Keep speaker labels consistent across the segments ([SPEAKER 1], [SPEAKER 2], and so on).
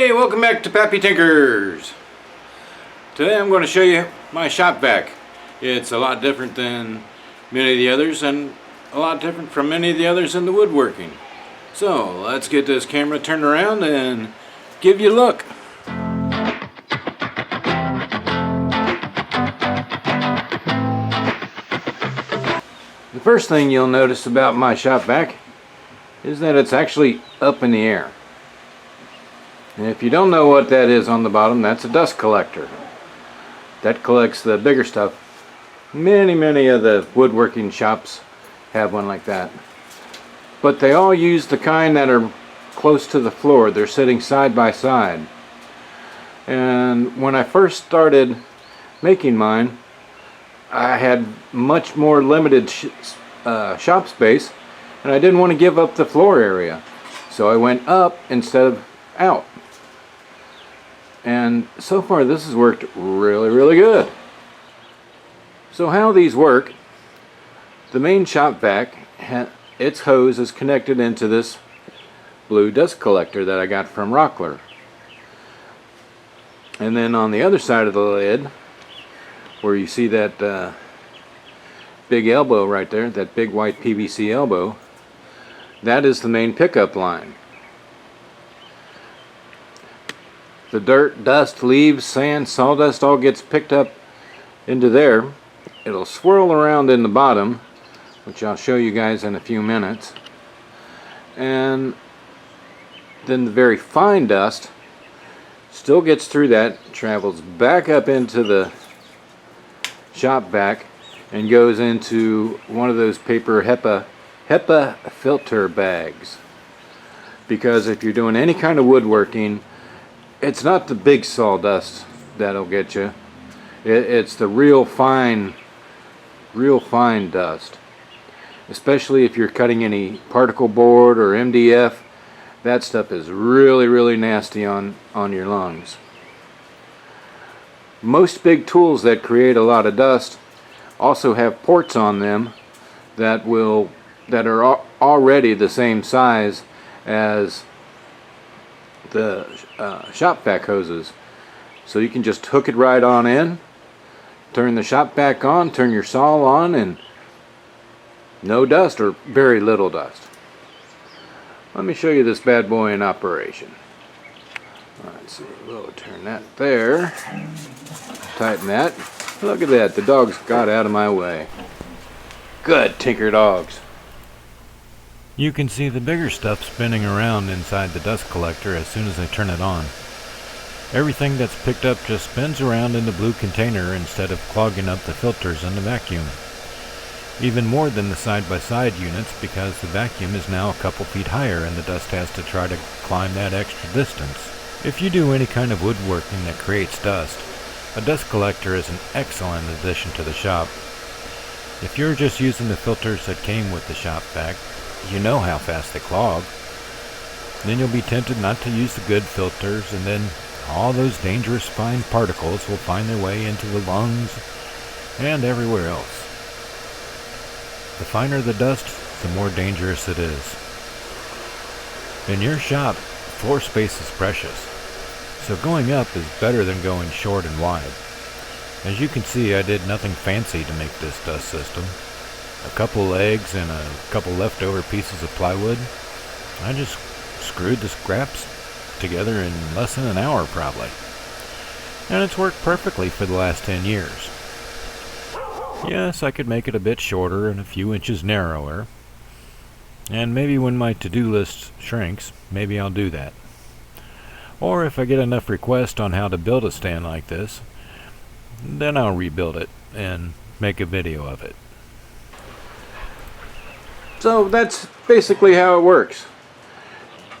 [SPEAKER 1] Hey, welcome back to Pappy Tinkers. Today I'm going to show you my shop vac. It's a lot different than many of the others and a lot different from many of the others in the woodworking. So let's get this camera turned around and give you a look. The first thing you'll notice about my shop vac is that it's actually up in the air. And if you don't know what that is on the bottom, that's a dust collector. That collects the bigger stuff. Many of the woodworking shops have one like that. But they all use the kind that are close to the floor. They're sitting side by side. And when I first started making mine, I had much more limited shop space, and I didn't want to give up the floor area. So I went up instead of out. And so far this has worked really good. So how these work, the main shop vac, its hose is connected into this blue dust collector that I got from Rockler. And then on the other side of the lid, where you see that big elbow right there, that big white PVC elbow, that is the main pickup line. The dirt, dust, leaves, sand, sawdust all gets picked up into there. It'll swirl around in the bottom, which I'll show you guys in a few minutes. And then the very fine dust still gets through that, travels back up into the shop vac, and goes into one of those paper HEPA filter bags. Because if you're doing any kind of woodworking, it's not the big sawdust that'll get you. It's the real fine dust. Especially if you're cutting any particle board or MDF, that stuff is really nasty on your lungs. Most big tools that create a lot of dust also have ports on them that are already the same size as the shop vac hoses. So you can just hook it right on in, turn the shop vac on, turn your saw on, and no dust or very little dust. Let me show you this bad boy in operation. Let's see, we'll turn that there, tighten that. Look at that, the dogs got out of my way. Good tinker dogs. You can see the bigger stuff spinning around inside the dust collector as soon as I turn it on. Everything that's picked up just spins around in the blue container instead of clogging up the filters in the vacuum. Even more than the side-by-side units, because the vacuum is now a couple feet higher and the dust has to try to climb that extra distance. If you do any kind of woodworking that creates dust, a dust collector is an excellent addition to the shop. If you're just using the filters that came with the shop vac, you know how fast they clog. Then you'll be tempted not to use the good filters, and then all those dangerous fine particles will find their way into the lungs and everywhere else. The finer the dust, the more dangerous it is. In your shop, floor space is precious, so going up is better than going short and wide. As you can see, I did nothing fancy to make this dust system. A couple legs and a couple leftover pieces of plywood. I just screwed the scraps together in less than an hour probably. And it's worked perfectly for the last 10 years. Yes, I could make it a bit shorter and a few inches narrower. And maybe when my to-do list shrinks, maybe I'll do that. Or if I get enough requests on how to build a stand like this, then I'll rebuild it and make a video of it. So that's basically how it works.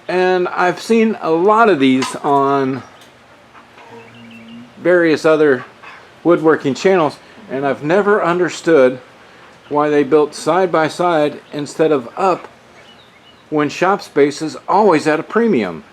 [SPEAKER 1] And I've seen a lot of these on various other woodworking channels, and I've never understood why they built side by side instead of up when shop space is always at a premium.